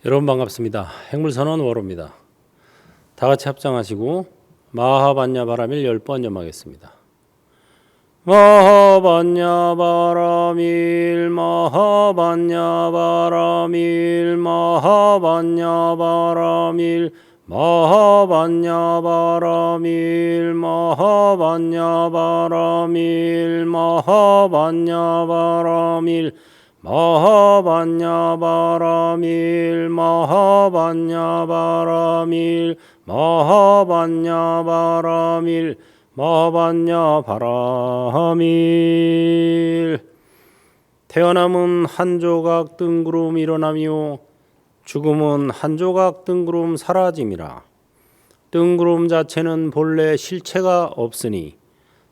여러분 반갑습니다. 핵물선언 워로입니다. 다 같이 합장하시고 마하반야 바라밀 10번 염하겠습니다. 마하반야 바라밀 마하반야 바라밀 마하반야 바라밀 마하반야 바라밀 마하반야 바라밀 마하반야 바라밀 마하반야 바라밀 마하반야 바라밀 마하반야 바라밀 마하반야 바라밀. 태어남은 한 조각 뜬구름 일어나며 죽음은 한 조각 뜬구름 사라짐이라. 뜬구름 자체는 본래 실체가 없으니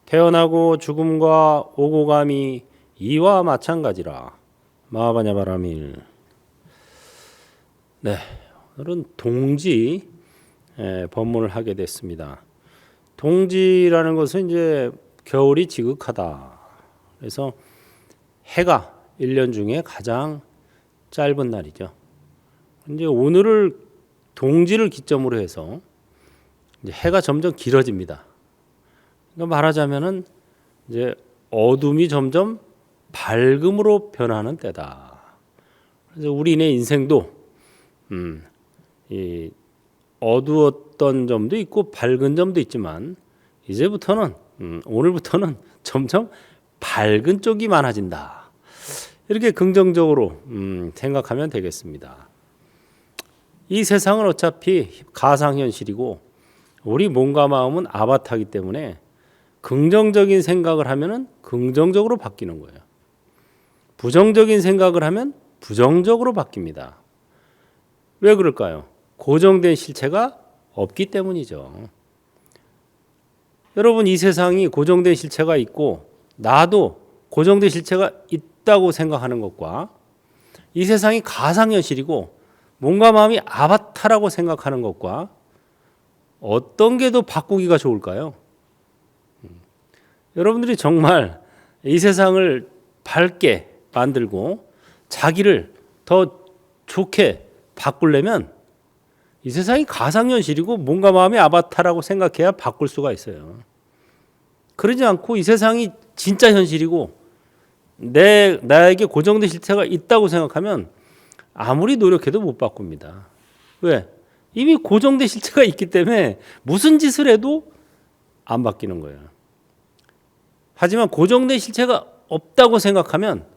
태어나고 죽음과 오고 감이 이와 마찬가지라. 마하반야 바라밀. 네, 오늘은 동지 법문을 하게 됐습니다. 동지라는 것은 이제 겨울이 지극하다. 그래서 해가 1년 중에 가장 짧은 날이죠. 이제 오늘을 동지를 기점으로 해서 이제 해가 점점 길어집니다. 그러니까 말하자면은 이제 어둠이 점점 밝음으로 변하는 때다. 그래서 우리의 인생도 이 어두웠던 점도 있고 밝은 점도 있지만 이제부터는 오늘부터는 점점 밝은 쪽이 많아진다. 이렇게 긍정적으로 생각하면 되겠습니다. 이 세상은 어차피 가상현실이고 우리 몸과 마음은 아바타이기 때문에 긍정적인 생각을 하면은 긍정적으로 바뀌는 거예요. 부정적인 생각을 하면 부정적으로 바뀝니다. 왜 그럴까요? 고정된 실체가 없기 때문이죠. 여러분, 이 세상이 고정된 실체가 있고 나도 고정된 실체가 있다고 생각하는 것과 이 세상이 가상현실이고 몸과 마음이 아바타라고 생각하는 것과 어떤 게 더 바꾸기가 좋을까요? 여러분들이 정말 이 세상을 밝게 만들고 자기를 더 좋게 바꾸려면 이 세상이 가상현실이고 몸과 마음이 아바타라고 생각해야 바꿀 수가 있어요. 그러지 않고 이 세상이 진짜 현실이고 나에게 고정된 실체가 있다고 생각하면 아무리 노력해도 못 바꿉니다. 왜? 이미 고정된 실체가 있기 때문에 무슨 짓을 해도 안 바뀌는 거예요. 하지만 고정된 실체가 없다고 생각하면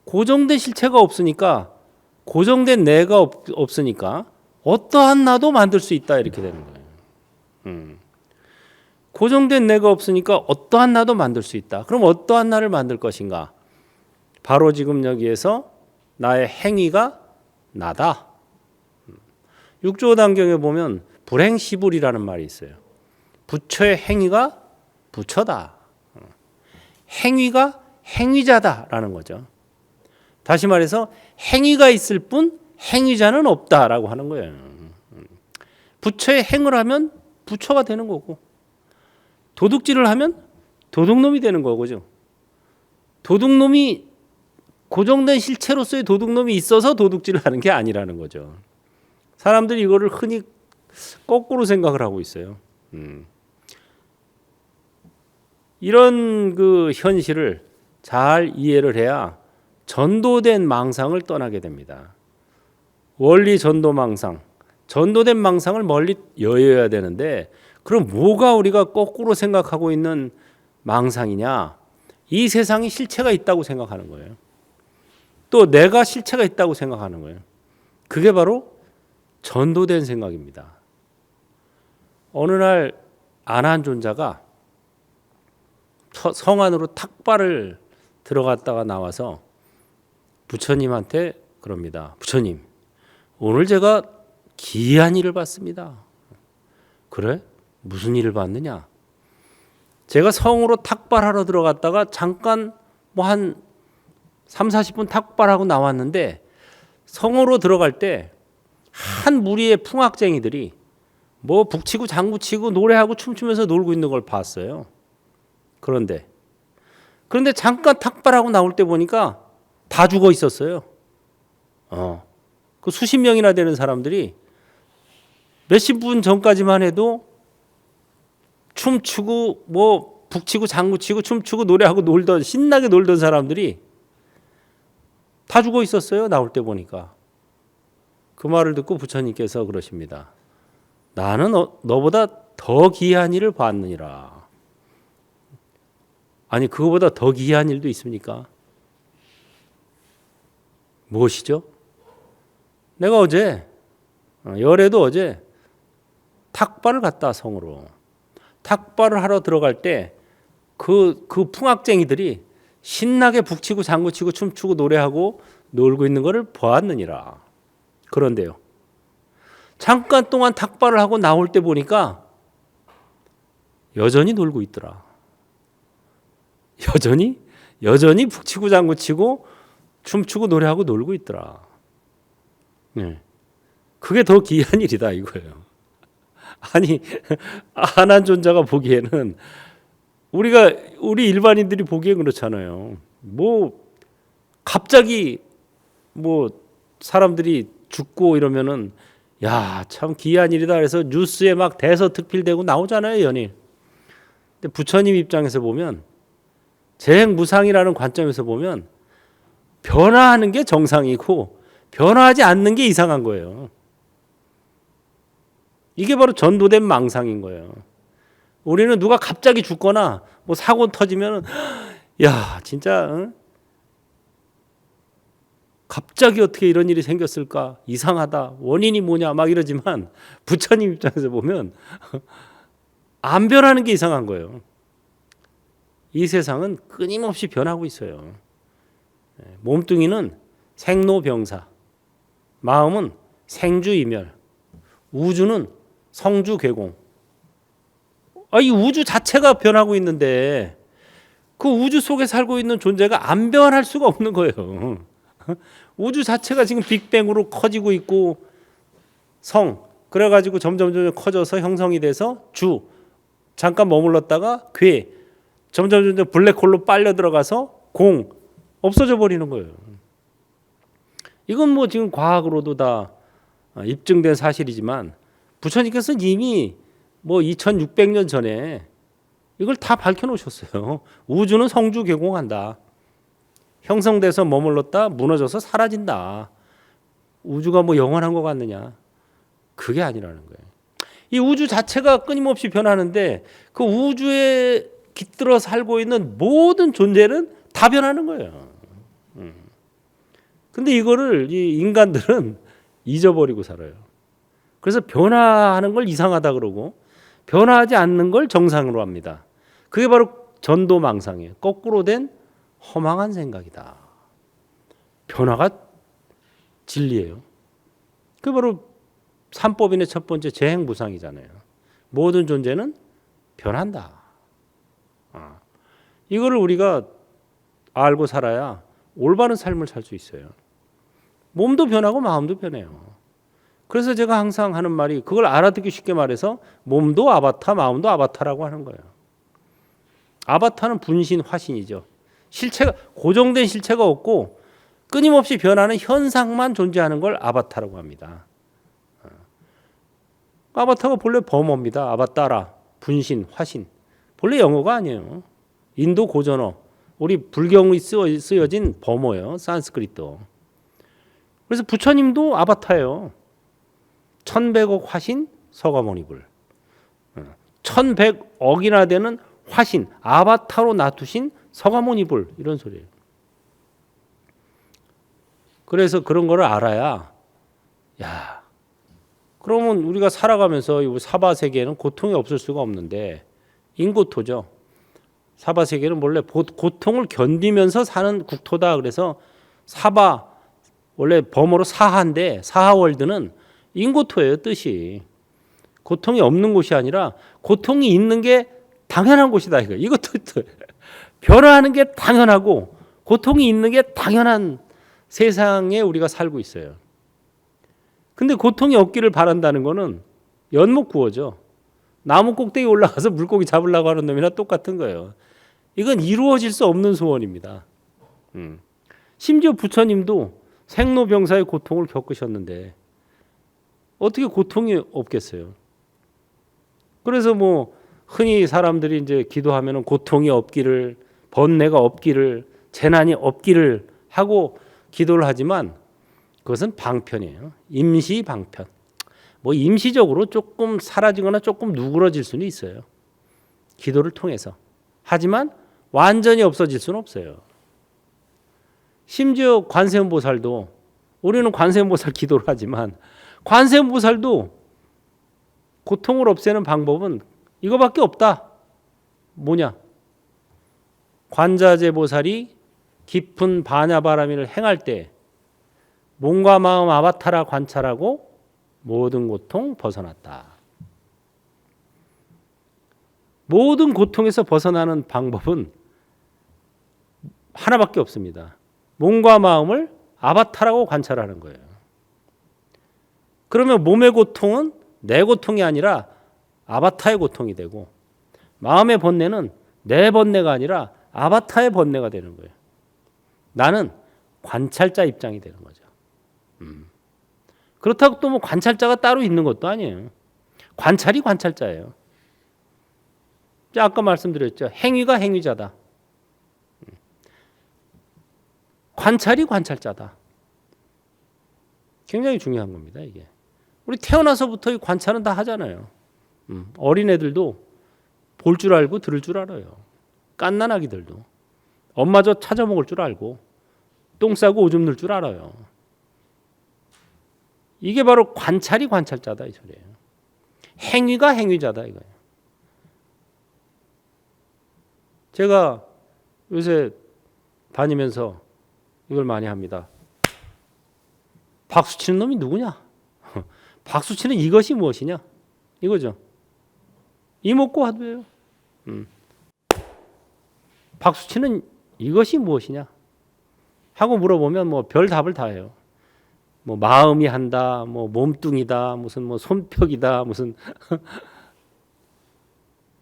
고정된 실체가 없으니까 고정된 내가 없으니까 어떠한 나도 만들 수 있다 이렇게 되는 거예요. 고정된 내가 없으니까 어떠한 나도 만들 수 있다. 그럼 어떠한 나를 만들 것인가? 바로 지금 여기에서 나의 행위가 나다. 육조단경에 보면 불행시불이라는 말이 있어요. 부처의 행위가 부처다. 행위가 행위자다라는 거죠. 다시 말해서 행위가 있을 뿐 행위자는 없다라고 하는 거예요. 부처의 행을 하면 부처가 되는 거고 도둑질을 하면 도둑놈이 되는 거죠. 도둑놈이 고정된 실체로서의 도둑놈이 있어서 도둑질을 하는 게 아니라는 거죠. 사람들이 이거를 흔히 거꾸로 생각을 하고 있어요. 이런 그 현실을 잘 이해를 해야 전도된 망상을 떠나게 됩니다. 원리 전도망상, 전도된 망상을 멀리 여여야 되는데 그럼 뭐가 우리가 거꾸로 생각하고 있는 망상이냐? 이 세상이 실체가 있다고 생각하는 거예요. 또 내가 실체가 있다고 생각하는 거예요. 그게 바로 전도된 생각입니다. 어느 날 안한존자가 성 안으로 탁발을 들어갔다가 나와서 부처님한테 그럽니다. 부처님, 오늘 제가 기이한 일을 봤습니다. 그래? 무슨 일을 봤느냐? 제가 성으로 탁발하러 들어갔다가 잠깐 한 3, 40분 탁발하고 나왔는데 성으로 들어갈 때 한 무리의 풍악쟁이들이 뭐 북치고 장구치고 노래하고 춤추면서 놀고 있는 걸 봤어요. 그런데 잠깐 탁발하고 나올 때 보니까 다 죽어 있었어요. 그 수십 명이나 되는 사람들이 몇십 분 전까지만 해도 춤추고 뭐 북치고 장구치고 춤추고 노래하고 놀던 신나게 놀던 사람들이 다 죽어 있었어요. 나올 때 보니까. 그 말을 듣고 부처님께서 그러십니다. 나는 너보다 더 기이한 일을 봤느니라. 아니 그거보다 더 기이한 일도 있습니까? 무엇이죠? 내가 어제 열애도 어제 탁발을 갔다 성으로 탁발을 하러 들어갈 때 그 풍악쟁이들이 신나게 북치고 장구치고 춤추고 노래하고 놀고 있는 것을 보았느니라. 그런데요. 잠깐 동안 탁발을 하고 나올 때 보니까 여전히 놀고 있더라. 여전히 북치고 장구치고 춤추고 노래하고 놀고 있더라. 네. 그게 더 기이한 일이다 이거예요. 아니 아난존자가 보기에는 우리 일반인들이 보기에 그렇잖아요. 뭐 갑자기 뭐 사람들이 죽고 이러면은 야, 참 기이한 일이다 그래서 뉴스에 막 대서특필되고 나오잖아요, 연일. 근데 부처님 입장에서 보면 재행무상이라는 관점에서 보면 변화하는 게 정상이고 변화하지 않는 게 이상한 거예요. 이게 바로 전도된 망상인 거예요. 우리는 누가 갑자기 죽거나 뭐 사고 터지면 야 진짜 갑자기 어떻게 이런 일이 생겼을까 이상하다 원인이 뭐냐 막 이러지만 부처님 입장에서 보면 안 변하는 게 이상한 거예요. 이 세상은 끊임없이 변하고 있어요. 몸뚱이는 생로병사, 마음은 생주이멸, 우주는 성주괴공. 이 우주 자체가 변하고 있는데 그 우주 속에 살고 있는 존재가 안 변할 수가 없는 거예요. 우주 자체가 지금 빅뱅으로 커지고 있고 성 그래가지고 점점 커져서 형성이 돼서 주 잠깐 머물렀다가 괴 점점 블랙홀로 빨려 들어가서 공 없어져 버리는 거예요. 이건 뭐 지금 과학으로도 다 입증된 사실이지만 부처님께서는 이미 뭐 2600년 전에 이걸 다 밝혀놓으셨어요. 우주는 성주괴공한다. 형성돼서 머물렀다 무너져서 사라진다. 우주가 뭐 영원한 것 같느냐. 그게 아니라는 거예요. 이 우주 자체가 끊임없이 변하는데 그 우주에 깃들어 살고 있는 모든 존재는 다 변하는 거예요. 근데 이거를 이 인간들은 잊어버리고 살아요. 그래서 변화하는 걸 이상하다 그러고 변화하지 않는 걸 정상으로 합니다. 그게 바로 전도망상이에요. 거꾸로 된 허망한 생각이다. 변화가 진리예요. 그게 바로 삼법인의 첫 번째 재행무상이잖아요. 모든 존재는 변한다. 이거를 우리가 알고 살아야 올바른 삶을 살 수 있어요. 몸도 변하고 마음도 변해요. 그래서 제가 항상 하는 말이 그걸 알아듣기 쉽게 말해서 몸도 아바타, 마음도 아바타라고 하는 거예요. 아바타는 분신, 화신이죠. 실체가 고정된 실체가 없고 끊임없이 변하는 현상만 존재하는 걸 아바타라고 합니다. 아바타가 본래 범어입니다. 아바타라, 분신, 화신. 본래 영어가 아니에요. 인도 고전어, 우리 불경이 쓰여진 범어예요. 산스크리트. 그래서 부처님도 아바타예요. 1100억 화신 서가모니불. 1100억이나 되는 화신, 아바타로 놔두신 서가모니불 이런 소리예요. 그래서 그런 거를 알아야 야 그러면 우리가 살아가면서 이 사바 세계에는 고통이 없을 수가 없는데 인고토죠. 사바 세계는 원래 고통을 견디면서 사는 국토다. 그래서 사바 원래 범어로 사하인데 사하월드는 인고토예요. 뜻이. 고통이 없는 곳이 아니라 고통이 있는 게 당연한 곳이다. 이것도 변화하는 게 당연하고 고통이 있는 게 당연한 세상에 우리가 살고 있어요. 근데 고통이 없기를 바란다는 거는 연못 구호죠. 나무 꼭대기 올라가서 물고기 잡으려고 하는 놈이나 똑같은 거예요. 이건 이루어질 수 없는 소원입니다. 심지어 부처님도 생로병사의 고통을 겪으셨는데 어떻게 고통이 없겠어요? 그래서 뭐 흔히 사람들이 이제 기도하면은 고통이 없기를, 번뇌가 없기를, 재난이 없기를 하고 기도를 하지만 그것은 방편이에요. 임시 방편. 뭐 임시적으로 조금 사라지거나 조금 누그러질 수는 있어요. 기도를 통해서. 하지만 완전히 없어질 수는 없어요. 심지어 관세음보살도, 우리는 관세음보살 기도를 하지만 관세음보살도 고통을 없애는 방법은 이거밖에 없다. 뭐냐? 관자재보살이 깊은 반야바라밀을 행할 때 몸과 마음 아바타라 관찰하고 모든 고통 벗어났다. 모든 고통에서 벗어나는 방법은 하나밖에 없습니다. 몸과 마음을 아바타라고 관찰하는 거예요. 그러면 몸의 고통은 내 고통이 아니라 아바타의 고통이 되고, 마음의 번뇌는 내 번뇌가 아니라 아바타의 번뇌가 되는 거예요. 나는 관찰자 입장이 되는 거죠. 그렇다고 또 뭐 관찰자가 따로 있는 것도 아니에요. 관찰이 관찰자예요. 아까 말씀드렸죠. 행위가 행위자다. 관찰이 관찰자다. 굉장히 중요한 겁니다, 이게. 우리 태어나서부터 이 관찰은 다 하잖아요. 어린애들도 볼 줄 알고 들을 줄 알아요. 갓난아기들도 엄마 저 찾아 먹을 줄 알고 똥 싸고 오줌 넣을 줄 알아요. 이게 바로 관찰이 관찰자다 이 소리예요. 행위가 행위자다 이거예요. 제가 요새 다니면서 이걸 많이 합니다. 박수 치는 놈이 누구냐? 박수 치는 이것이 무엇이냐? 이거죠. 이목구 화두예요. 박수 치는 이것이 무엇이냐? 하고 물어보면 뭐 별 답을 다 해요. 뭐 마음이 한다, 뭐 몸뚱이다, 무슨 뭐 손뼉이다, 무슨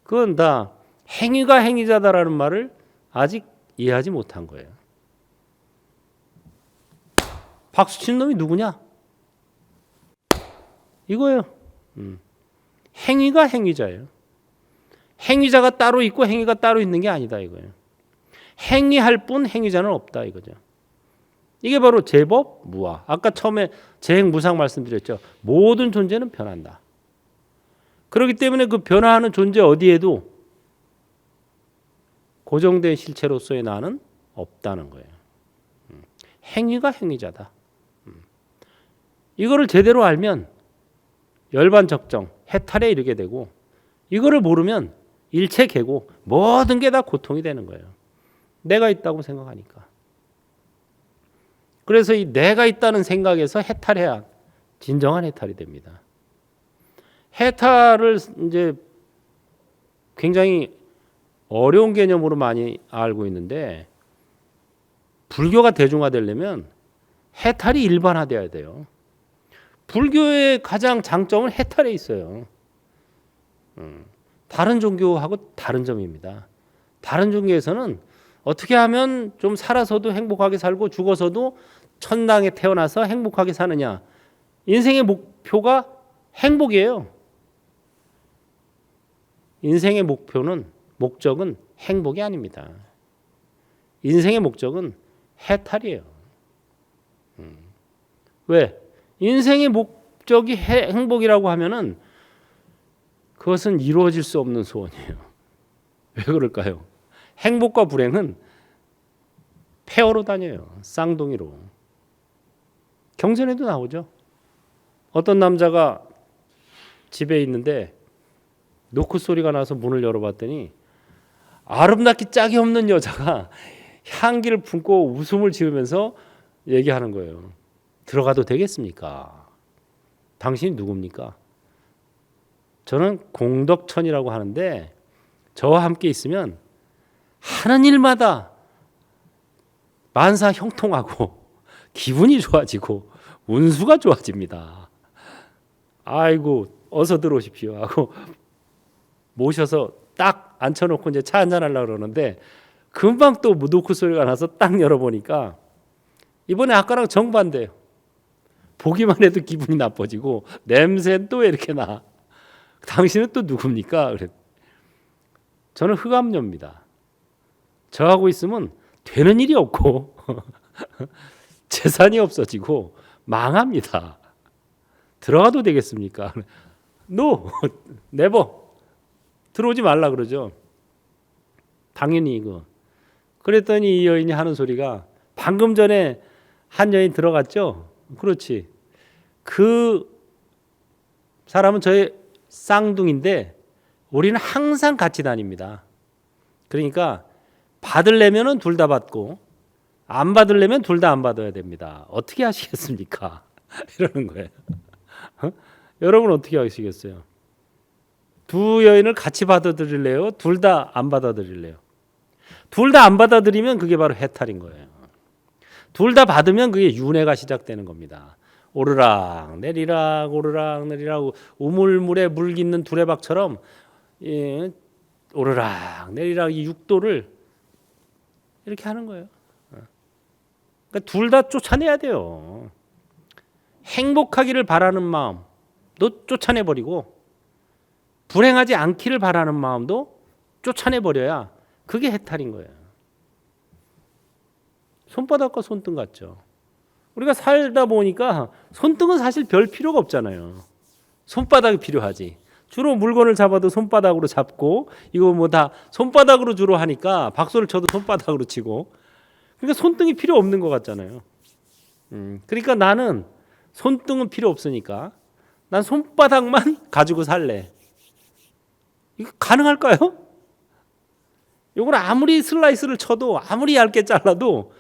그건 다 행위가 행위자다라는 말을 아직 이해하지 못한 거예요. 박수 치는 놈이 누구냐? 이거예요. 행위가 행위자예요. 행위자가 따로 있고 행위가 따로 있는 게 아니다 이거예요. 행위할 뿐 행위자는 없다 이거죠. 이게 바로 제법 무아. 아까 처음에 재행무상 말씀드렸죠. 모든 존재는 변한다. 그렇기 때문에 그 변화하는 존재 어디에도 고정된 실체로서의 나는 없다는 거예요. 행위가 행위자다. 이거를 제대로 알면 열반적정, 해탈에 이르게 되고, 이거를 모르면 일체계고 모든 게 다 고통이 되는 거예요. 내가 있다고 생각하니까. 그래서 이 내가 있다는 생각에서 해탈해야 진정한 해탈이 됩니다. 해탈을 이제 굉장히 어려운 개념으로 많이 알고 있는데, 불교가 대중화되려면 해탈이 일반화되어야 돼요. 불교의 가장 장점은 해탈에 있어요. 다른 종교하고 다른 점입니다. 다른 종교에서는 어떻게 하면 좀 살아서도 행복하게 살고 죽어서도 천당에 태어나서 행복하게 사느냐. 인생의 목표가 행복이에요. 인생의 목적은 행복이 아닙니다. 인생의 목적은 해탈이에요. 왜? 인생의 목적이 행복이라고 하면은 그것은 이루어질 수 없는 소원이에요. 왜 그럴까요? 행복과 불행은 페어로 다녀요. 쌍둥이로. 경전에도 나오죠. 어떤 남자가 집에 있는데 노크 소리가 나서 문을 열어봤더니 아름답기 짝이 없는 여자가 향기를 품고 웃음을 지으면서 얘기하는 거예요. 들어가도 되겠습니까? 당신이 누굽니까? 저는 공덕천이라고 하는데 저와 함께 있으면 하는 일마다 만사 형통하고 기분이 좋아지고 운수가 좋아집니다. 아이고 어서 들어오십시오 하고 모셔서 딱 앉혀놓고 이제 차 한잔 하려고 그러는데 금방 또 노크 소리가 나서 딱 열어보니까 이번에 아까랑 정반대예요. 보기만 해도 기분이 나빠지고 냄새는 또 왜 이렇게 나? 당신은 또 누굽니까? 그래. 저는 흑암녀입니다. 저하고 있으면 되는 일이 없고 재산이 없어지고 망합니다. 들어가도 되겠습니까? No, never. 들어오지 말라 그러죠. 당연히 이거. 그랬더니 이 여인이 하는 소리가 방금 전에 한 여인 들어갔죠? 그렇지. 그 사람은 저의 쌍둥이인데 우리는 항상 같이 다닙니다. 그러니까 받으려면 둘 다 받고 안 받으려면 둘 다 안 받아야 됩니다. 어떻게 하시겠습니까? 이러는 거예요. 여러분 어떻게 하시겠어요? 두 여인을 같이 받아들일래요? 둘 다 안 받아들일래요? 둘 다 안 받아들이면 그게 바로 해탈인 거예요. 둘 다 받으면 그게 윤회가 시작되는 겁니다. 오르락 내리락 오르락 내리락 우물물에 물 깃는 두레박처럼 오르락 내리락 이 육도를 이렇게 하는 거예요. 그러니까 둘 다 쫓아내야 돼요. 행복하기를 바라는 마음도 쫓아내버리고 불행하지 않기를 바라는 마음도 쫓아내버려야 그게 해탈인 거예요. 손바닥과 손등 같죠. 우리가 살다 보니까 손등은 사실 별 필요가 없잖아요. 손바닥이 필요하지. 주로 물건을 잡아도 손바닥으로 잡고 이거 뭐 다 손바닥으로 주로 하니까 박수를 쳐도 손바닥으로 치고 그러니까 손등이 필요 없는 것 같잖아요. 그러니까 나는 손등은 필요 없으니까 난 손바닥만 가지고 살래. 이거 가능할까요? 이걸 아무리 슬라이스를 쳐도 아무리 얇게 잘라도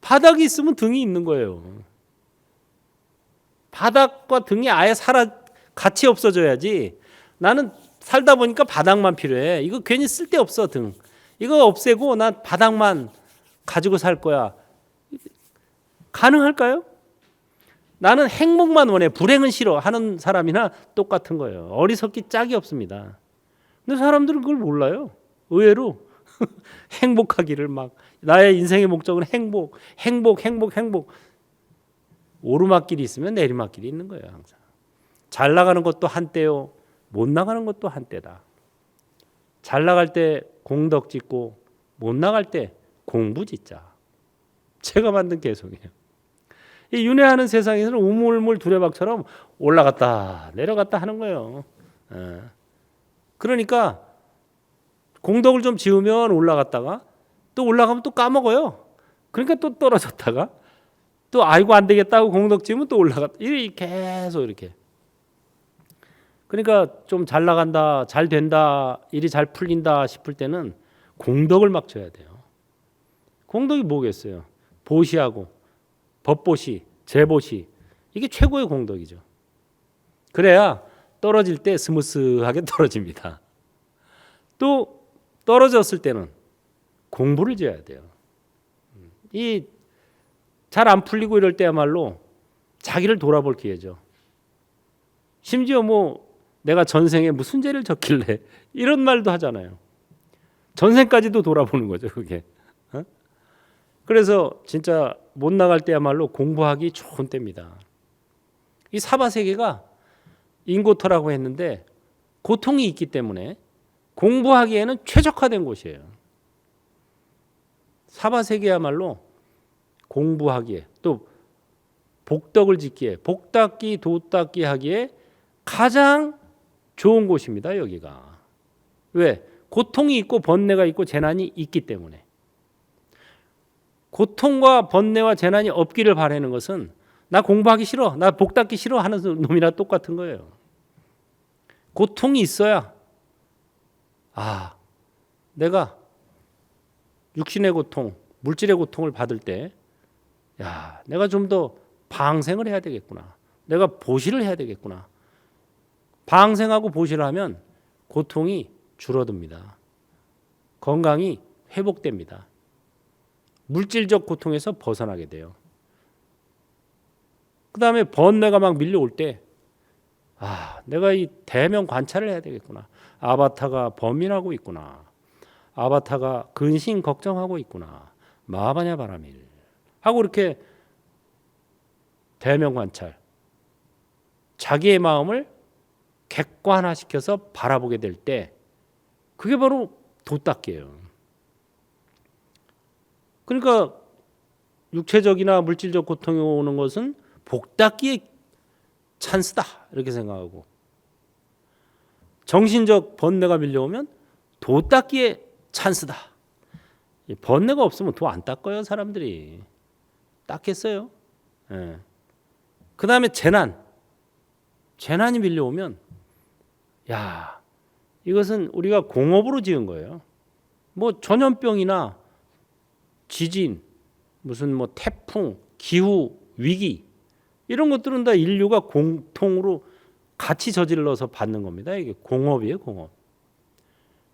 바닥이 있으면 등이 있는 거예요. 바닥과 등이 아예 같이 없어져야지. 나는 살다 보니까 바닥만 필요해. 이거 괜히 쓸데없어 등. 이거 없애고 난 바닥만 가지고 살 거야. 가능할까요? 나는 행복만 원해. 불행은 싫어 하는 사람이나 똑같은 거예요. 어리석기 짝이 없습니다. 근데 사람들은 그걸 몰라요. 의외로 행복하기를 막 나의 인생의 목적은 행복. 오르막길이 있으면 내리막길이 있는 거예요. 항상. 잘 나가는 것도 한때요. 못 나가는 것도 한때다. 잘 나갈 때 공덕 짓고 못 나갈 때 공부 짓자. 제가 만든 개성이에요. 이 윤회하는 세상에서는 우물물 두레박처럼 올라갔다 내려갔다 하는 거예요. 그러니까 공덕을 좀 지으면 올라갔다가 또 올라가면 또 까먹어요. 그러니까 또 떨어졌다가 또 아이고 안 되겠다 하고 공덕 지으면 또 올라갔다. 이렇게 계속 이렇게. 그러니까 좀 잘 나간다, 잘 된다, 일이 잘 풀린다 싶을 때는 공덕을 막 줘야 돼요. 공덕이 뭐겠어요? 보시하고 법보시, 재보시 이게 최고의 공덕이죠. 그래야 떨어질 때 스무스하게 떨어집니다. 또 떨어졌을 때는 공부를 지어야 돼요. 이 잘 안 풀리고 이럴 때야말로 자기를 돌아볼 기회죠. 심지어 뭐 내가 전생에 무슨 죄를 졌길래 이런 말도 하잖아요. 전생까지도 돌아보는 거죠, 그게. 그래서 진짜 못 나갈 때야말로 공부하기 좋은 때입니다. 이 사바세계가 인고터라고 했는데 고통이 있기 때문에 공부하기에는 최적화된 곳이에요. 사바세계야말로 공부하기에 또 복덕을 짓기에 복닦기 도닦기 하기에 가장 좋은 곳입니다. 여기가. 왜? 고통이 있고 번뇌가 있고 재난이 있기 때문에. 고통과 번뇌와 재난이 없기를 바라는 것은 나 공부하기 싫어, 나 복닦기 싫어 하는 놈이나 똑같은 거예요. 고통이 있어야 내가 육신의 고통, 물질의 고통을 받을 때 내가 좀 더 방생을 해야 되겠구나. 내가 보시를 해야 되겠구나. 방생하고 보시를 하면 고통이 줄어듭니다. 건강이 회복됩니다. 물질적 고통에서 벗어나게 돼요. 그 다음에 번뇌가 막 밀려올 때 내가 이 대면 관찰을 해야 되겠구나. 아바타가 범민하고 있구나. 아바타가 근심 걱정하고 있구나. 마하바냐 바라밀. 하고 이렇게 대면 관찰, 자기의 마음을 객관화시켜서 바라보게 될 때 그게 바로 도닦기예요. 그러니까 육체적이나 물질적 고통이 오는 것은 복닦기의 찬스다 이렇게 생각하고, 정신적 번뇌가 밀려오면 도닦기의 찬스다. 번뇌가 없으면 도 안 닦아요. 사람들이 닦겠어요. 예. 그 다음에 재난이 밀려오면 야, 이것은 우리가 공업으로 지은 거예요. 뭐 전염병이나 지진, 무슨 뭐 태풍, 기후 위기 이런 것들은 다 인류가 공통으로 같이 저질러서 받는 겁니다. 이게 공업이에요, 공업.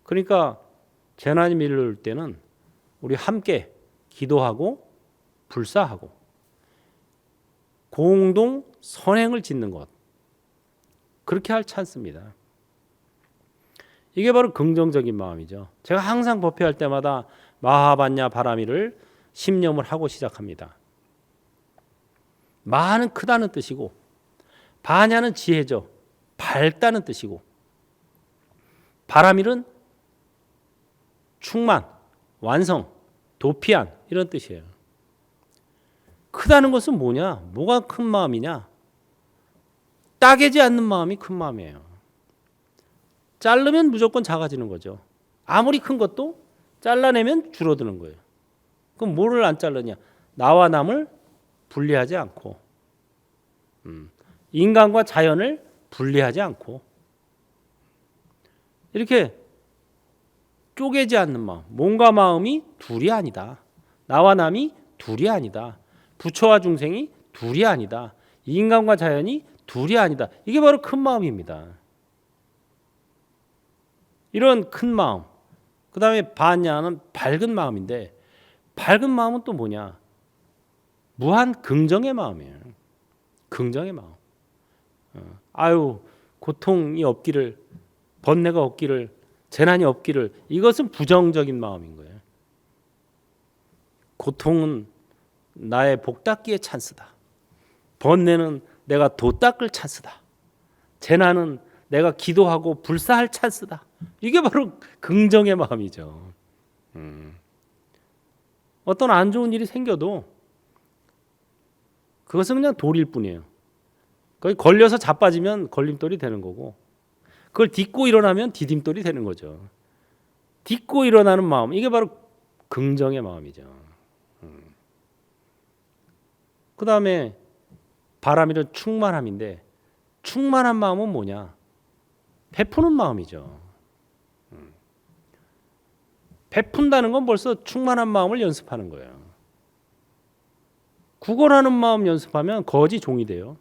그러니까 재난이 밀려올 때는 우리 함께 기도하고 불사하고 공동 선행을 짓는 것, 그렇게 할 찬스입니다. 이게 바로 긍정적인 마음이죠. 제가 항상 법회할 때마다 마하반야 바라미를 심념을 하고 시작합니다. 마하는 크다는 뜻이고 바냐는 지혜죠. 밝다는 뜻이고, 바라밀은 충만, 완성, 도피한 이런 뜻이에요. 크다는 것은 뭐냐? 뭐가 큰 마음이냐? 따개지 않는 마음이 큰 마음이에요. 자르면 무조건 작아지는 거죠. 아무리 큰 것도 잘라내면 줄어드는 거예요. 그럼 뭐를 안 자르냐? 나와 남을 분리하지 않고, 인간과 자연을 분리하지 않고, 이렇게 쪼개지 않는 마음, 몸과 마음이 둘이 아니다. 나와 남이 둘이 아니다. 부처와 중생이 둘이 아니다. 인간과 자연이 둘이 아니다. 이게 바로 큰 마음입니다. 이런 큰 마음, 그 다음에 반야는 밝은 마음인데, 밝은 마음은 또 뭐냐? 무한 긍정의 마음이에요. 긍정의 마음. 아유, 고통이 없기를, 번뇌가 없기를, 재난이 없기를, 이것은 부정적인 마음인 거예요. 고통은 나의 복닦기의 찬스다. 번뇌는 내가 도닦을 찬스다. 재난은 내가 기도하고 불사할 찬스다. 이게 바로 긍정의 마음이죠. 어떤 안 좋은 일이 생겨도 그것은 그냥 돌일 뿐이에요. 거기 걸려서 자빠지면 걸림돌이 되는 거고, 그걸 딛고 일어나면 디딤돌이 되는 거죠. 딛고 일어나는 마음, 이게 바로 긍정의 마음이죠. 그 다음에 바람이란 충만함인데, 충만한 마음은 뭐냐? 베푸는 마음이죠. 베푼다는 건 벌써 충만한 마음을 연습하는 거예요. 구걸하는 마음 연습하면 거지 종이 돼요.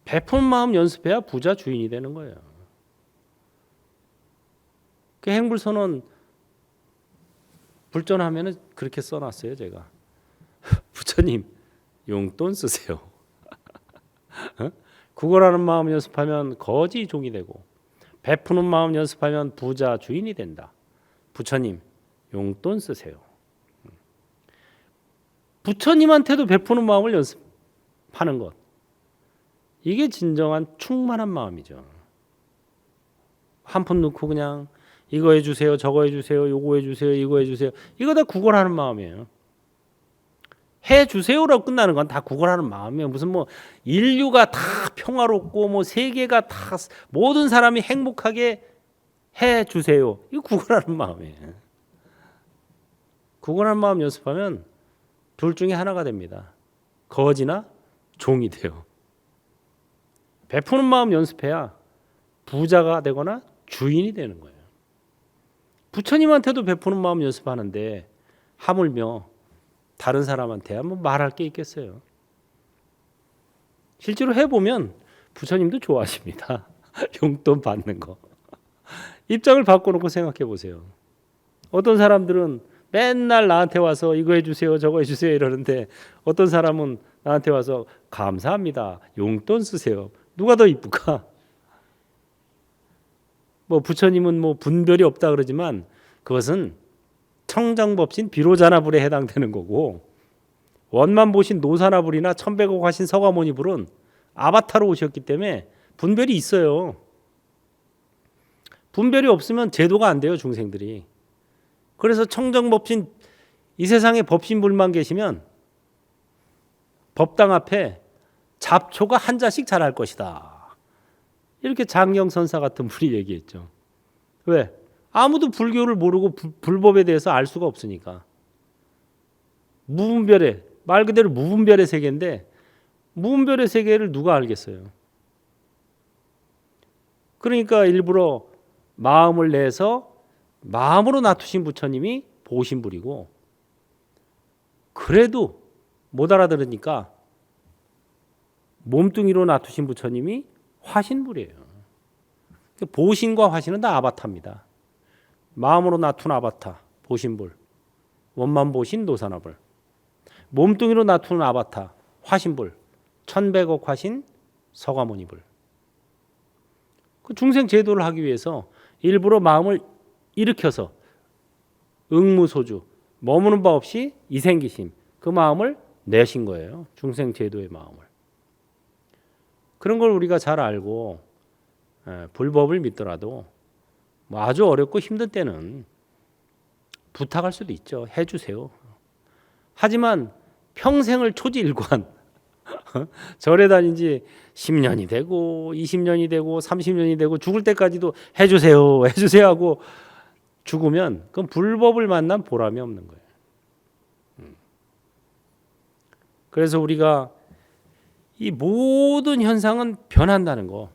베푸는 마음 연습해야 부자 주인이 되는 거예요. 그 행불선언 불전하면은 그렇게 써놨어요, 제가. 부처님 용돈 쓰세요. 구걸하는 마음 연습하면 거지 종이 되고, 베푸는 마음 연습하면 부자 주인이 된다. 부처님 용돈 쓰세요. 부처님한테도 베푸는 마음을 연습하는 것, 이게 진정한 충만한 마음이죠. 한 푼 넣고 그냥 이거 해주세요, 저거 해주세요, 요거 해주세요, 이거 해주세요, 이거 다 구걸하는 마음이에요. 해주세요라고 끝나는 건 다 구걸하는 마음이에요. 무슨 뭐 인류가 다 평화롭고 뭐 세계가 다 모든 사람이 행복하게 해주세요, 이거 구걸하는 마음이에요. 구걸하는 마음 연습하면 둘 중에 하나가 됩니다. 거지나 종이 돼요. 베푸는 마음 연습해야 부자가 되거나 주인이 되는 거예요. 부처님한테도 베푸는 마음 연습하는데 하물며 다른 사람한테 한번 말할 게 있겠어요. 실제로 해보면 부처님도 좋아하십니다. 용돈 받는 거. 입장을 바꿔놓고 생각해 보세요. 어떤 사람들은 맨날 나한테 와서 이거 해주세요, 저거 해주세요 이러는데, 어떤 사람은 나한테 와서 감사합니다, 용돈 쓰세요. 누가 더 이쁠까? 뭐 부처님은 뭐 분별이 없다 그러지만 그것은 청정법신 비로자나불에 해당되는 거고, 원만 보신 노사나불이나 천백억 하신 서가모니불은 아바타로 오셨기 때문에 분별이 있어요. 분별이 없으면 제도가 안 돼요, 중생들이. 그래서 청정법신, 이 세상에 법신불만 계시면 법당 앞에 잡초가 한 자씩 자랄 것이다. 이렇게 장경선사 같은 분이 얘기했죠. 왜? 아무도 불교를 모르고 불법에 대해서 알 수가 없으니까. 무분별의, 말 그대로 무분별의 세계인데 무분별의 세계를 누가 알겠어요? 그러니까 일부러 마음을 내서 마음으로 놔두신 부처님이 보신불이고, 그래도 못 알아들으니까 몸뚱이로 놔두신 부처님이 화신불이에요. 보신과 화신은 다 아바타입니다. 마음으로 놔둔 아바타, 보신불, 원만 보신 노사나불. 몸뚱이로 놔두는 아바타, 화신불, 천백억 화신, 서가모니불. 그 중생 제도를 하기 위해서 일부러 마음을 일으켜서 응무소주, 머무는 바 없이 이생기심, 그 마음을 내신 거예요. 중생 제도의 마음을. 그런 걸 우리가 잘 알고 불법을 믿더라도 뭐 아주 어렵고 힘든 때는 부탁할 수도 있죠. 해주세요. 하지만 평생을 초지일관 절에 다닌 지 10년이 되고 20년이 되고 30년이 되고 죽을 때까지도 해주세요 해주세요 하고 죽으면 그건 불법을 만난 보람이 없는 거예요. 그래서 우리가 이 모든 현상은 변한다는 거.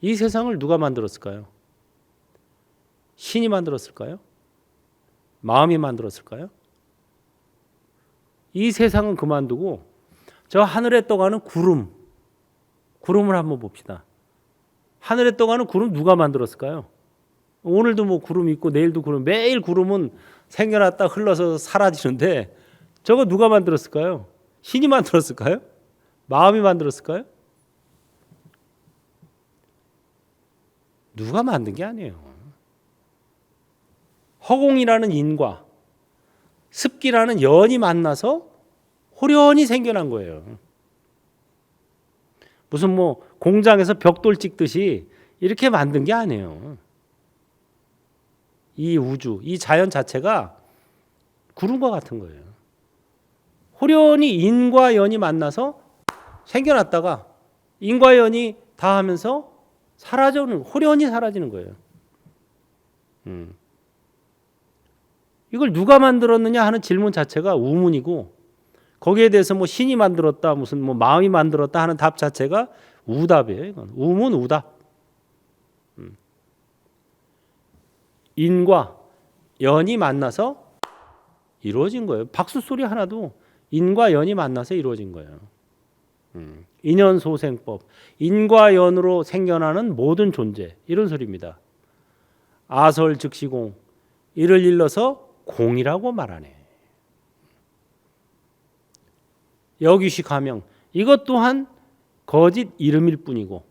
이 세상을 누가 만들었을까요? 신이 만들었을까요? 마음이 만들었을까요? 이 세상은 그만두고 저 하늘에 떠가는 구름을 한번 봅시다. 하늘에 떠가는 구름 누가 만들었을까요? 오늘도 뭐 구름 있고 내일도 구름, 매일 구름은 생겨났다 흘러서 사라지는데 저거 누가 만들었을까요? 신이 만들었을까요? 마음이 만들었을까요? 누가 만든 게 아니에요. 허공이라는 인과 습기라는 연이 만나서 호련히 생겨난 거예요. 무슨 뭐 공장에서 벽돌 찍듯이 이렇게 만든 게 아니에요. 이 우주, 이 자연 자체가 구름과 같은 거예요. 호련히 인과 연이 만나서 생겨났다가 인과 연이 닿으면서 호련히 사라지는 거예요. 이걸 누가 만들었느냐 하는 질문 자체가 우문이고, 거기에 대해서 뭐 신이 만들었다, 무슨 뭐 마음이 만들었다 하는 답 자체가 우답이에요. 이건 우문 우답. 인과 연이 만나서 이루어진 거예요. 박수 소리 하나도 인과 연이 만나서 이루어진 거예요. 인연소생법, 인과 연으로 생겨나는 모든 존재, 이런 소리입니다. 아설즉시공, 이를 일러서 공이라고 말하네. 역유식 하명, 이것 또한 거짓 이름일 뿐이고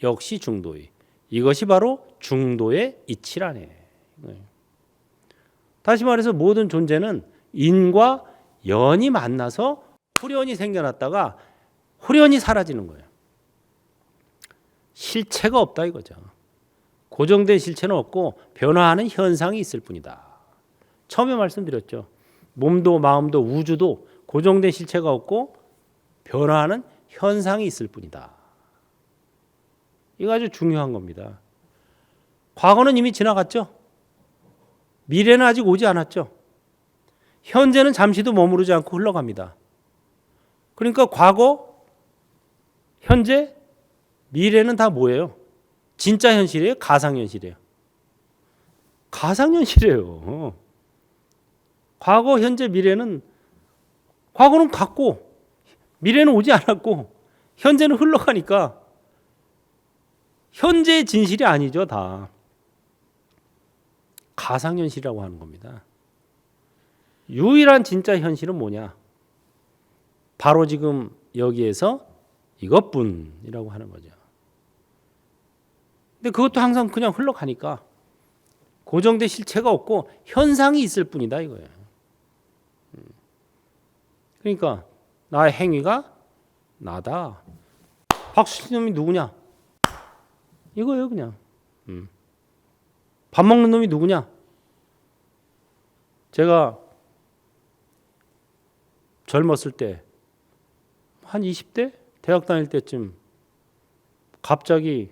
역시 중도의, 이것이 바로 중도의 이치라네. 다시 말해서 모든 존재는 인과 연이 만나서 호련히 생겨났다가 호련히 사라지는 거예요. 실체가 없다 이거죠. 고정된 실체는 없고 변화하는 현상이 있을 뿐이다. 처음에 말씀드렸죠. 몸도 마음도 우주도 고정된 실체가 없고 변화하는 현상이 있을 뿐이다. 이거 아주 중요한 겁니다. 과거는 이미 지나갔죠. 미래는 아직 오지 않았죠. 현재는 잠시도 머무르지 않고 흘러갑니다. 그러니까 과거, 현재, 미래는 다 뭐예요? 진짜 현실이에요? 가상현실이에요? 가상현실이에요. 과거, 현재, 미래는, 과거는 갔고 미래는 오지 않았고 현재는 흘러가니까 현재의 진실이 아니죠. 다 가상현실이라고 하는 겁니다. 유일한 진짜 현실은 뭐냐? 바로 지금 여기에서 이것뿐이라고 하는 거죠. 근데 그것도 항상 그냥 흘러가니까 고정된 실체가 없고 현상이 있을 뿐이다 이거예요. 그러니까 나의 행위가 나다. 박수 치는 놈이 누구냐? 이거예요, 그냥. 밥 먹는 놈이 누구냐? 제가 젊었을 때, 한 20대? 대학 다닐 때쯤 갑자기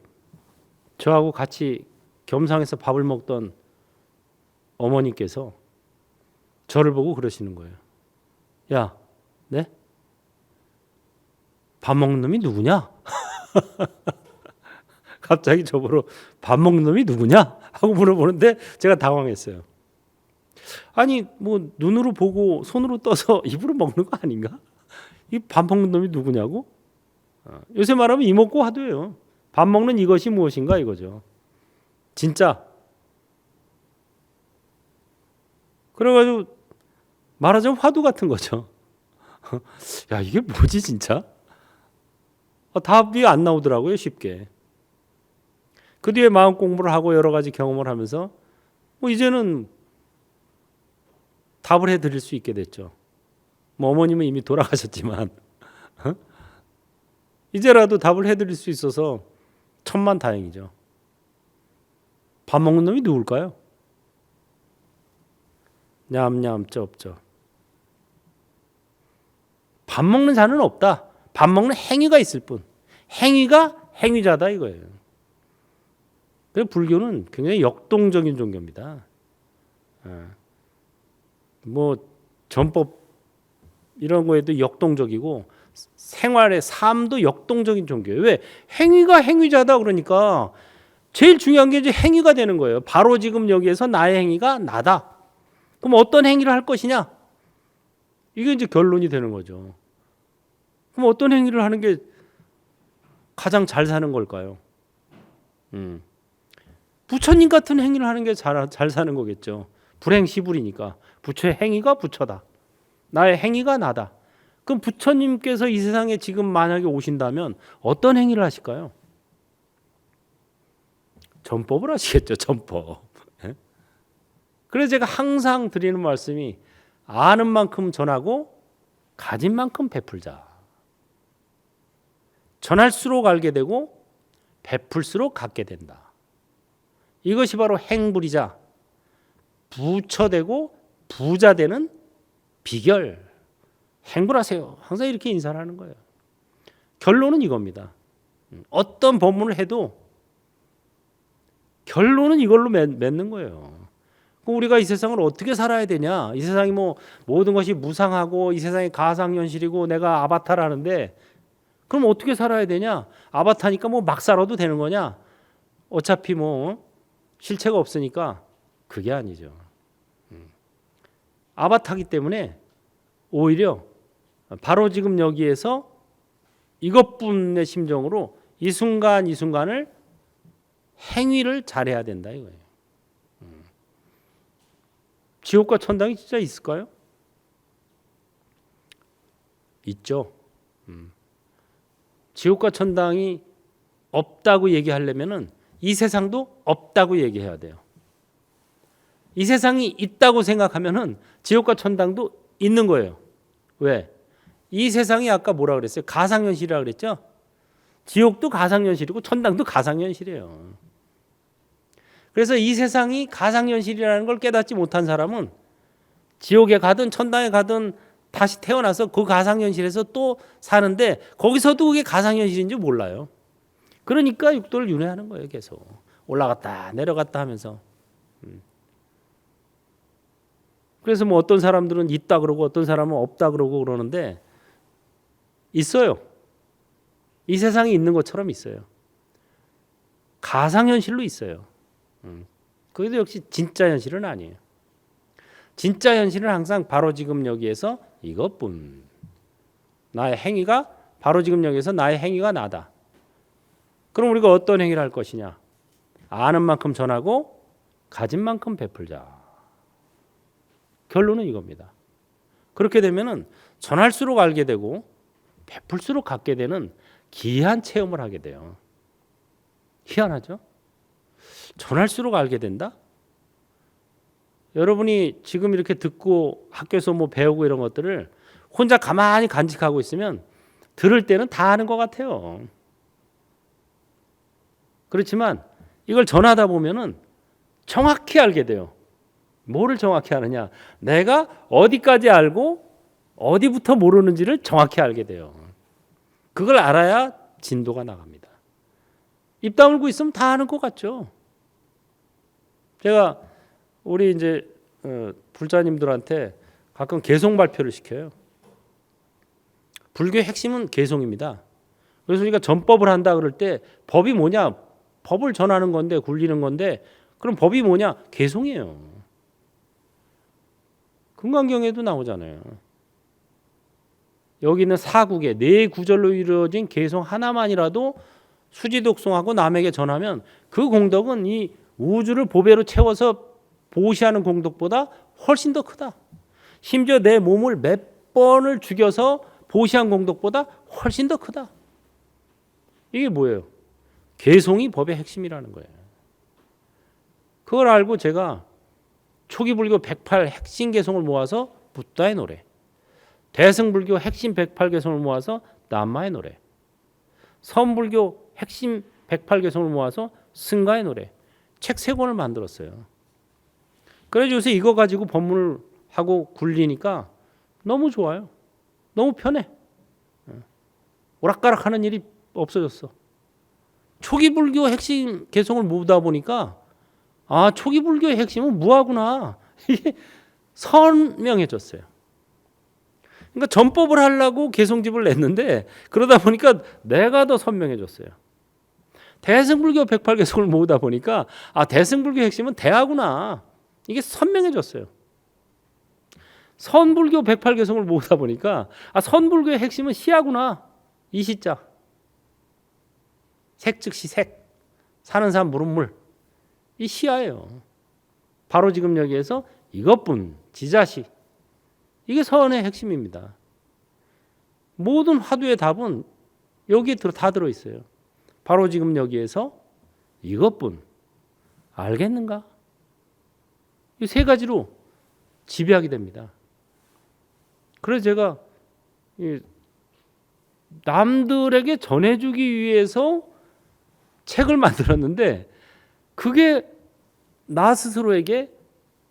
저하고 같이 겸상해서 밥을 먹던 어머니께서 저를 보고 그러시는 거예요. 야, 네? 밥 먹는 놈이 누구냐? 갑자기 저보러 밥 먹는 놈이 누구냐? 하고 물어보는데 제가 당황했어요. 아니 뭐 눈으로 보고 손으로 떠서 입으로 먹는 거 아닌가? 이 밥 먹는 놈이 누구냐고? 요새 말하면 이먹고 화두예요. 밥 먹는 이것이 무엇인가 이거죠. 진짜. 그래가지고 말하자면 화두 같은 거죠. 야 이게 뭐지 진짜? 답이 안 나오더라고요 쉽게. 그 뒤에 마음 공부를 하고 여러 가지 경험을 하면서 뭐 이제는 답을 해드릴 수 있게 됐죠. 뭐 어머님은 이미 돌아가셨지만 이제라도 답을 해드릴 수 있어서 천만다행이죠. 밥 먹는 놈이 누굴까요? 냠냠 쩝쩝. 밥 먹는 자는 없다. 밥 먹는 행위가 있을 뿐. 행위가 행위자다 이거예요. 그래서 불교는 굉장히 역동적인 종교입니다. 뭐 전법 이런 거에도 역동적이고 생활의 삶도 역동적인 종교예요. 왜? 행위가 행위자다 그러니까 제일 중요한 게 이제 행위가 되는 거예요. 바로 지금 여기에서 나의 행위가 나다. 그럼 어떤 행위를 할 것이냐? 이게 이제 결론이 되는 거죠. 그럼 어떤 행위를 하는 게 가장 잘 사는 걸까요? 부처님 같은 행위를 하는 게 잘 사는 거겠죠. 불행시불이니까. 부처의 행위가 부처다. 나의 행위가 나다. 그럼 부처님께서 이 세상에 지금 만약에 오신다면 어떤 행위를 하실까요? 전법을 하시겠죠. 전법. 그래서 제가 항상 드리는 말씀이 아는 만큼 전하고 가진 만큼 베풀자. 전할수록 알게 되고 베풀수록 갖게 된다. 이것이 바로 행불이자 부처되고 부자되는 비결. 행불하세요. 항상 이렇게 인사를 하는 거예요. 결론은 이겁니다. 어떤 법문을 해도 결론은 이걸로 맺는 거예요. 우리가 이 세상을 어떻게 살아야 되냐? 이 세상이 뭐 모든 것이 무상하고 이 세상이 가상현실이고 내가 아바타라는데 그럼 어떻게 살아야 되냐? 아바타니까 뭐 막 살아도 되는 거냐? 어차피 뭐 실체가 없으니까 그게 아니죠. 아바타기 때문에 오히려 바로 지금 여기에서 이것뿐의 심정으로 이 순간 이 순간을 행위를 잘해야 된다 이거예요. 지옥과 천당이 진짜 있을까요? 있죠. 지옥과 천당이 없다고 얘기하려면은 이 세상도 없다고 얘기해야 돼요. 이 세상이 있다고 생각하면은 지옥과 천당도 있는 거예요. 왜? 이 세상이 아까 뭐라 그랬어요? 가상현실이라 그랬죠? 지옥도 가상현실이고 천당도 가상현실이에요. 그래서 이 세상이 가상현실이라는 걸 깨닫지 못한 사람은 지옥에 가든 천당에 가든 다시 태어나서 그 가상현실에서 또 사는데 거기서도 그게 가상현실인지 몰라요. 그러니까 육도를 윤회하는 거예요. 계속 올라갔다 내려갔다 하면서. 그래서 뭐 어떤 사람들은 있다 그러고 어떤 사람은 없다 그러고 그러는데 있어요. 이 세상에 있는 것처럼 있어요. 가상현실로 있어요. 그래도 역시 진짜 현실은 아니에요. 진짜 현실은 항상 바로 지금 여기에서 이것뿐. 나의 행위가 바로 지금 여기에서 나의 행위가 나다. 그럼 우리가 어떤 행위를 할 것이냐? 아는 만큼 전하고 가진 만큼 베풀자. 결론은 이겁니다. 그렇게 되면은 전할수록 알게 되고 베풀수록 갖게 되는 기이한 체험을 하게 돼요. 희한하죠? 전할수록 알게 된다? 여러분이 지금 이렇게 듣고 학교에서 뭐 배우고 이런 것들을 혼자 가만히 간직하고 있으면 들을 때는 다 아는 것 같아요. 그렇지만 이걸 전하다 보면은 정확히 알게 돼요. 뭐를 정확히 아느냐? 내가 어디까지 알고 어디부터 모르는지를 정확히 알게 돼요. 그걸 알아야 진도가 나갑니다. 입 다물고 있으면 다 아는 것 같죠. 제가 우리 이제 불자님들한테 가끔 개송 발표를 시켜요. 불교의 핵심은 개송입니다. 그래서 우리가 전법을 한다 그럴 때 법이 뭐냐? 법을 전하는 건데 굴리는 건데 그럼 법이 뭐냐? 개송이에요. 금강경에도 나오잖아요. 여기 있는 사국에 네 구절로 이루어진 개송 하나만이라도 수지독송하고 남에게 전하면 그 공덕은 이 우주를 보배로 채워서 보시하는 공덕보다 훨씬 더 크다. 심지어 내 몸을 몇 번을 죽여서 보시한 공덕보다 훨씬 더 크다. 이게 뭐예요? 개송이 법의 핵심이라는 거예요. 그걸 알고 제가 초기 불교 108 핵심 개송을 모아서 붓다의 노래, 대승불교 핵심 108 개송을 모아서 남마의 노래, 서불교 핵심 108 개송을 모아서 승가의 노래, 책 3권을 만들었어요. 그래서 요새 이거 가지고 법문을 하고 굴리니까 너무 좋아요. 너무 편해. 오락가락 하는 일이 없어졌어. 초기 불교 핵심 개송을 모으다 보니까 아, 초기 불교의 핵심은 무하구나. 이게 선명해졌어요. 그러니까 전법을 하려고 개송집을 냈는데 그러다 보니까 내가 더 선명해졌어요. 대승불교 108 개송을 모으다 보니까 아, 대승불교 핵심은 대하구나. 이게 선명해졌어요. 선불교 108 개송을 모으다 보니까 아, 선불교의 핵심은 시하구나. 이 시자. 색 즉시 색. 사는 사람 물은 물. 이 시야예요. 바로 지금 여기에서 이것뿐 지자시. 이게 서원의 핵심입니다. 모든 화두의 답은 여기에 다 들어있어요. 바로 지금 여기에서 이것뿐 알겠는가? 이 3가지로 지배하게 됩니다. 그래서 제가 남들에게 전해주기 위해서 책을 만들었는데 그게 나 스스로에게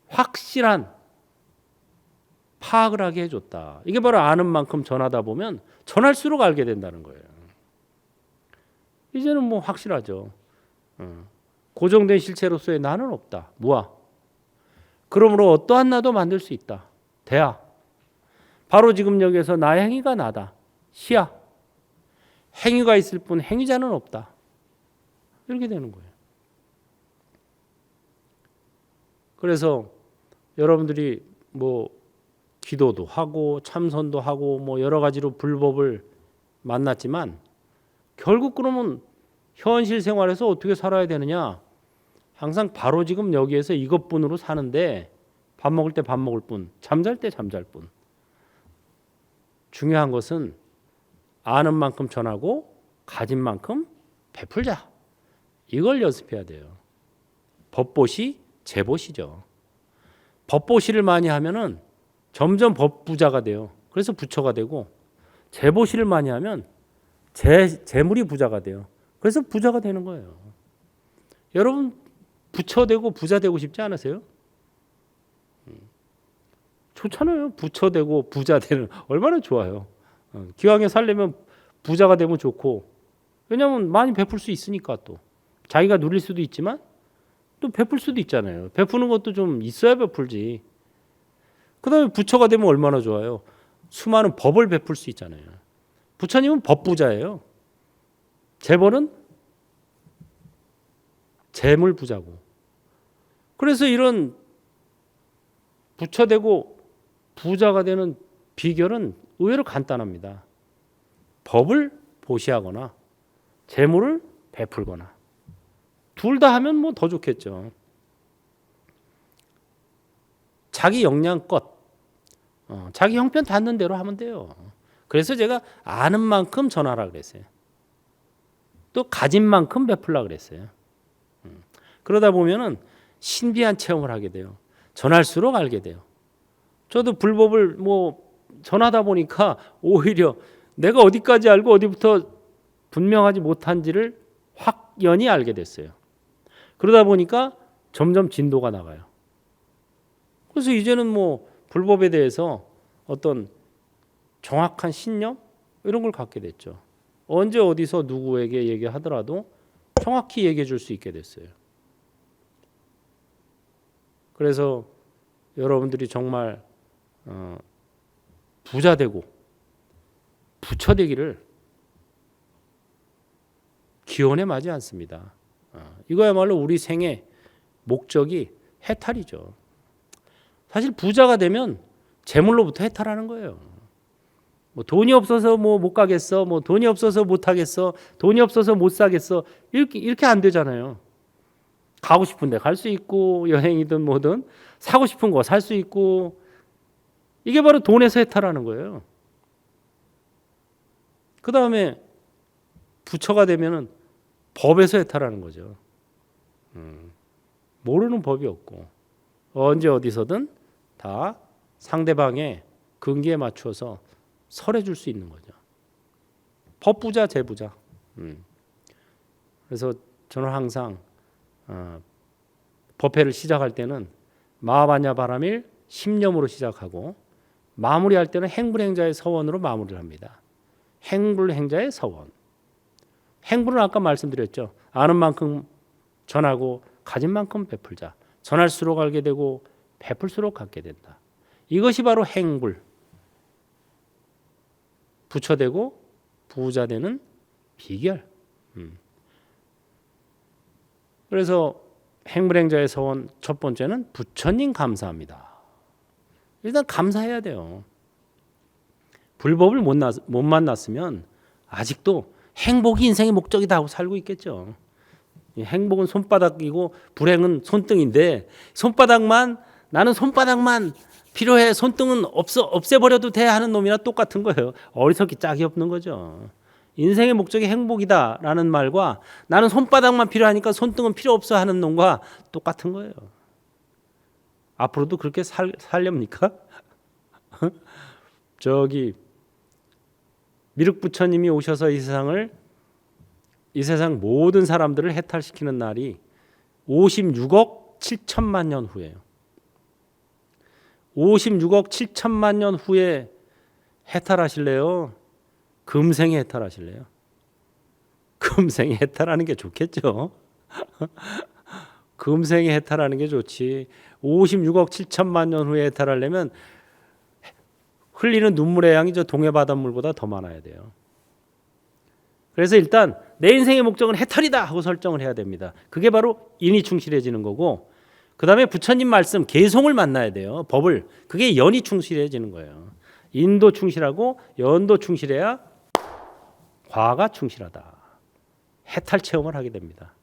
확실한 파악을 하게 해줬다. 이게 바로 아는 만큼 전하다 보면 전할수록 알게 된다는 거예요. 이제는 뭐 확실하죠. 고정된 실체로서의 나는 없다. 무아. 그러므로 어떠한 나도 만들 수 있다. 대하. 바로 지금 여기에서 나의 행위가 나다. 시야. 행위가 있을 뿐 행위자는 없다. 이렇게 되는 거예요. 그래서 여러분들이 뭐 기도도 하고 참선도 하고 뭐 여러 가지로 불법을 만났지만 결국 그러면 현실 생활에서 어떻게 살아야 되느냐? 항상 바로 지금 여기에서 이것뿐으로 사는데 밥 먹을 때 밥 먹을 뿐, 잠잘 때 잠잘 뿐. 중요한 것은 아는 만큼 전하고 가진 만큼 베풀자. 이걸 연습해야 돼요. 법보시, 재보시죠. 법보시를 많이 하면은 점점 법부자가 돼요. 그래서 부처가 되고 재보시를 많이 하면 재물이 부자가 돼요. 그래서 부자가 되는 거예요. 여러분 부처 되고 부자 되고 싶지 않으세요? 좋잖아요. 부처 되고 부자 되는 얼마나 좋아요. 기왕에 살려면 부자가 되면 좋고 왜냐하면 많이 베풀 수 있으니까 또 자기가 누릴 수도 있지만 또 베풀 수도 있잖아요. 베푸는 것도 좀 있어야 베풀지. 그 다음에 부처가 되면 얼마나 좋아요. 수많은 법을 베풀 수 있잖아요. 부처님은 법부자예요. 재벌은 재물부자고. 그래서 이런 부처 되고 부자가 되는 비결은 의외로 간단합니다. 법을 보시하거나 재물을 베풀거나 둘 다 하면 뭐 더 좋겠죠. 자기 역량껏 자기 형편 닿는 대로 하면 돼요. 그래서 제가 아는 만큼 전하라 그랬어요. 또 가진 만큼 베풀라 그랬어요. 그러다 보면은 신비한 체험을 하게 돼요. 전할수록 알게 돼요. 저도 불법을 뭐 전하다 보니까 오히려 내가 어디까지 알고 어디부터 분명하지 못한지를 확연히 알게 됐어요. 그러다 보니까 점점 진도가 나가요. 그래서 이제는 뭐 불법에 대해서 어떤 정확한 신념 이런 걸 갖게 됐죠. 언제 어디서 누구에게 얘기하더라도 정확히 얘기해 줄 수 있게 됐어요. 그래서 여러분들이 정말 부자 되고 부처 되기를 기원해 마지 않습니다. 이거야말로 우리 생의 목적이 해탈이죠. 사실 부자가 되면 재물로부터 해탈하는 거예요. 뭐 돈이 없어서 뭐 못 가겠어, 뭐 돈이 없어서 못 하겠어, 돈이 없어서 못 사겠어, 이렇게 안 되잖아요. 가고 싶은데 갈 수 있고, 여행이든 뭐든 사고 싶은 거 살 수 있고, 이게 바로 돈에서 해탈하는 거예요. 그 다음에 부처가 되면은 법에서 해탈하는 거죠. 모르는 법이 없고 언제 어디서든 다 상대방의 근기에 맞춰서 설해줄 수 있는 거죠. 법부자, 재부자. 그래서 저는 항상 법회를 시작할 때는 마하바냐 바라밀 심념으로 시작하고 마무리할 때는 행불행자의 서원으로 마무리를 합니다. 행불행자의 서원. 행불은 아까 말씀드렸죠. 아는 만큼 전하고 가진 만큼 베풀자. 전할수록 알게 되고 베풀수록 갖게 된다. 이것이 바로 행불. 부처되고 부자 되는 비결. 그래서 행불행자의 서원 첫 번째는 부처님 감사합니다. 일단 감사해야 돼요. 불법을 못 만났으면 아직도 행복이 인생의 목적이다 하고 살고 있겠죠. 행복은 손바닥이고 불행은 손등인데 나는 손바닥만 필요해, 손등은 없애버려도 돼 하는 놈이나 똑같은 거예요. 어리석기 짝이 없는 거죠. 인생의 목적이 행복이다라는 말과 나는 손바닥만 필요하니까 손등은 필요 없어 하는 놈과 똑같은 거예요. 앞으로도 그렇게 살렵니까? 저기 미륵 부처님이 오셔서 이 세상 모든 사람들을 해탈시키는 날이 56억 7천만 년 후예요. 56억 7천만 년 후에 해탈하실래요? 금생에 해탈하실래요? 금생에 해탈하는 게 좋겠죠. 금생에 해탈하는 게 좋지. 56억 7천만 년 후에 해탈하려면 흘리는 눈물의 양이 저 동해 바닷물보다 더 많아야 돼요. 그래서 일단 내 인생의 목적은 해탈이다 하고 설정을 해야 됩니다. 그게 바로 인이 충실해지는 거고, 그 다음에 부처님 말씀 개송을 만나야 돼요. 법을. 그게 연이 충실해지는 거예요. 인도 충실하고 연도 충실해야 과가 충실하다. 해탈 체험을 하게 됩니다.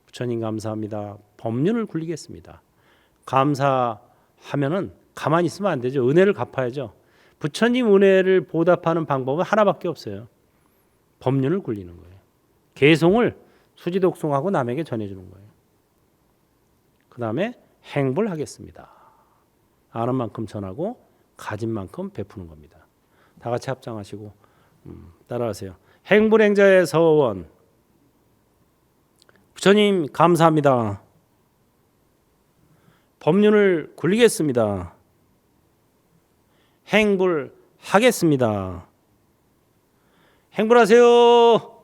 부처님 감사합니다. 법륜을 굴리겠습니다. 감사하면은 가만히 있으면 안 되죠. 은혜를 갚아야죠. 부처님 은혜를 보답하는 방법은 하나밖에 없어요. 법륜을 굴리는 거예요. 개송을 수지독송하고 남에게 전해주는 거예요. 그 다음에 행불하겠습니다. 아는 만큼 전하고 가진 만큼 베푸는 겁니다. 다 같이 합장하시고 따라하세요. 행불행자의 서원. 부처님 감사합니다. 법륜을 굴리겠습니다. 행불하겠습니다. 행불하세요.